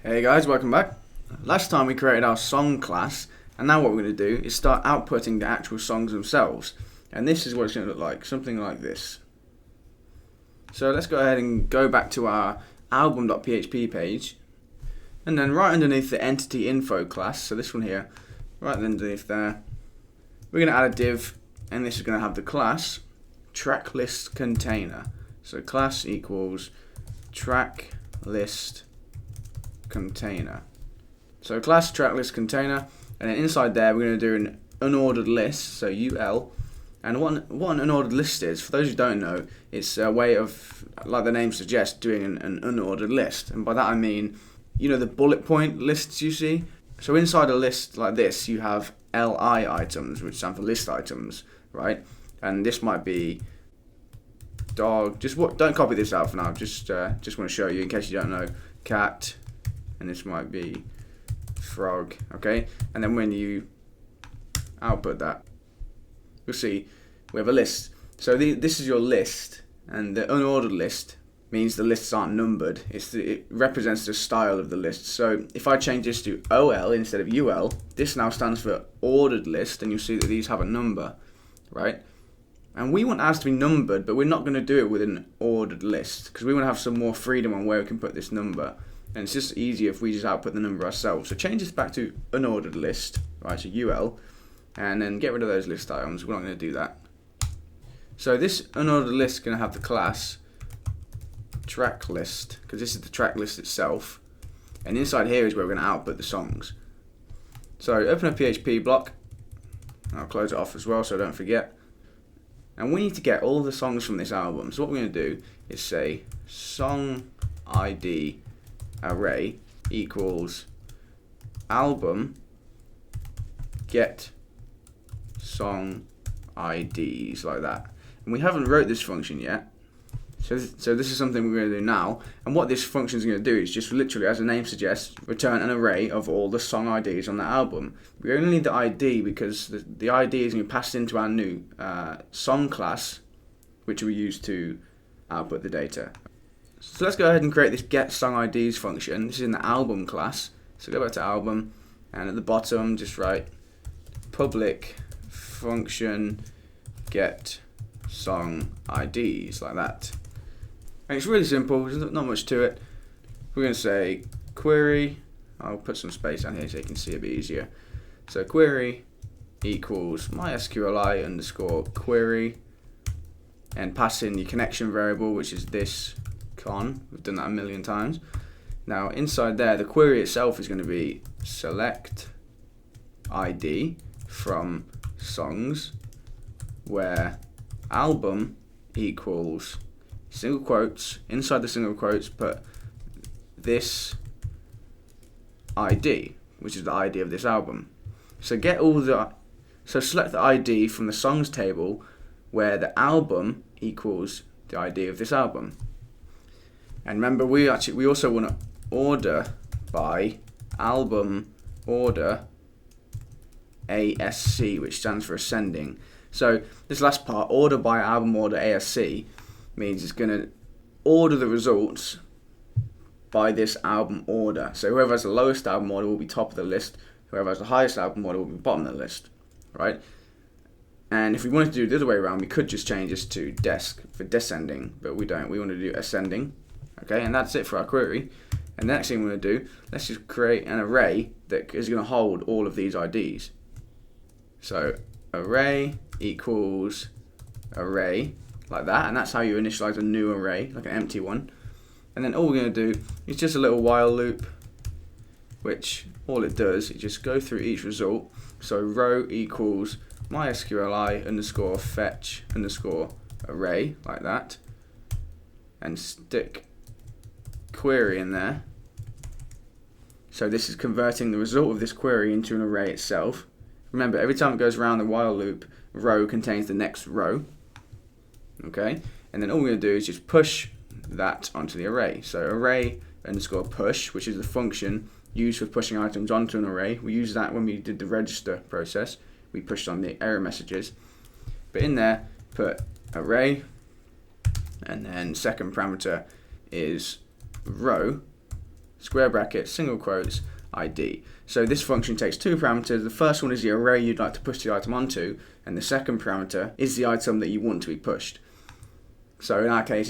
Hey guys, welcome back. Last time we created our song class, and now what we're going to do is start outputting the actual songs themselves. And this is what it's going to look like, something like this. So let's go ahead and go back to our album.php page, and then right underneath the entity info class, so this one here, right underneath there, we're going to add a div, and this is going to have the class track list container. So class equals track list container. So class track list container, and then inside there we're going to do an unordered list, so UL. And what an unordered list is, for those who don't know, it's a way of, like the name suggests, doing an unordered list. And by that I mean, you know, the bullet point lists you see. So inside a list like this, you have LI items, which stand for list items, right? And this might be dog. Don't copy this out for now. Just want to show you in case you don't know. Cat, and this might be frog. Okay, and then when you output that, you'll see we have a list. So this is your list, and the unordered list means the lists aren't numbered. It represents the style of the list. So if I change this to OL instead of UL, this now stands for ordered list, and you'll see that these have a number, right? And we want ours to be numbered, but we're not going to do it with an ordered list because we want to have some more freedom on where we can put this number. And it's just easier if we just output the number ourselves. So change this back to unordered list, right, so UL, and then get rid of those list items. We're not going to do that. So this unordered list is going to have the class track list, because this is the track list itself. And inside here is where we're going to output the songs. So open a PHP block. I'll close it off as well so don't forget. And we need to get all the songs from this album. So what we're going to do is say song ID array equals album get song IDs, like that. And we haven't wrote this function yet. So this is something we're going to do now. And what this function is going to do is just literally, as the name suggests, return an array of all the song IDs on the album. We only need the ID because the ID is going to be passed into our new song class, which we use to output the data. So let's go ahead and create this get song IDs function. This is in the album class. So go back to album, and at the bottom just write public function get song IDs, like that. And it's really simple, there's not much to it. We're going to say query, I'll put some space down here so you can see it a bit easier. So query equals mysqli underscore query, and pass in the connection variable, which is this con. We've done that a million times. Now inside there, the query itself is going to be select ID from songs, where album equals single quotes, inside the single quotes put this ID, which is the ID of this album. So select the ID from the songs table where the album equals the ID of this album. And remember, we also want to order by album order ASC, which stands for ascending. So this last part, order by album order ASC, means it's going to order the results by this album order. So whoever has the lowest album order will be top of the list. Whoever has the highest album order will be bottom of the list, right? And if we wanted to do it the other way around, we could just change this to desc for descending, but we don't. We want to do ascending. Okay, and that's it for our query. And the next thing we're going to do, let's just create an array that is going to hold all of these IDs. So array equals array, like that, and that's how you initialize a new array, like an empty one. And then all we're going to do is just a little while loop, which all it does is just go through each result. So row equals mysqli underscore fetch underscore array, like that, and stick query in there. So this is converting the result of this query into an array itself. Remember, every time it goes around the while loop, row contains the next row. Okay, and then all we're going to do is just push that onto the array. So array underscore push, which is the function used for pushing items onto an array. We used that when we did the register process. We pushed on the error messages. But in there, put array, and then second parameter is row, square bracket, single quotes, ID. So this function takes two parameters. The first one is the array you'd like to push the item onto, and the second parameter is the item that you want to be pushed. So in our case,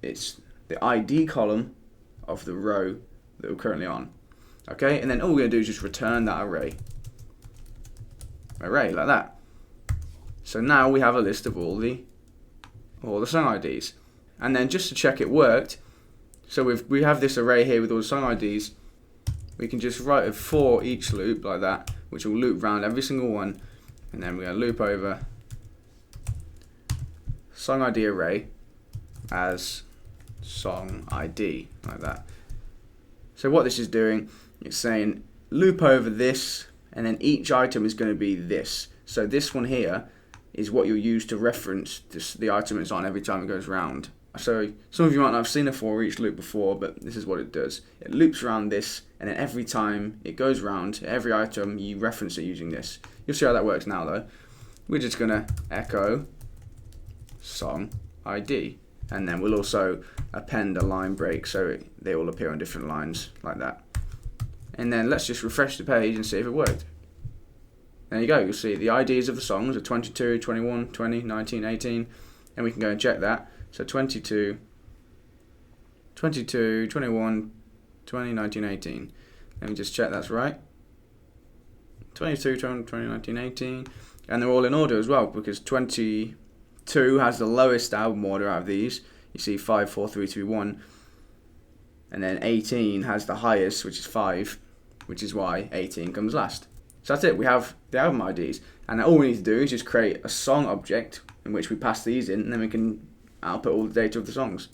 it's the ID column of the row that we're currently on. Okay, and then all we're going to do is just return that array like that. So now we have a list of all the song IDs. And then just to check it worked, so we have this array here with all the song IDs. We can just write a for each loop like that, which will loop around every single one, and then we're going to loop over song ID array as song ID like that. So what this is doing, it's saying loop over this, and then each item is going to be this. So this one here is what you'll use to reference the item it's on every time it goes round. So some of you might not have seen a for each loop before, but this is what it does. It loops around this, and then every time it goes round, every item you reference it using this. You'll see how that works now though. We're just going to echo song ID, and then we'll also append a line break so they all appear on different lines like that. And then let's just refresh the page and see if it worked. There you go, you'll see the IDs of the songs are 22, 21, 20, 19, 18, and we can go and check that. So 22, 21, 20, 19, 18. Let me just check that's right. 22, 20, 19, 18. And they're all in order as well, because 22 has the lowest album order out of these. You see 5, 4, 3, 2, 1. And then 18 has the highest, which is 5, which is why 18 comes last. So that's it, we have the album IDs. And all we need to do is just create a song object in which we pass these in, and then we can output all the data of the songs.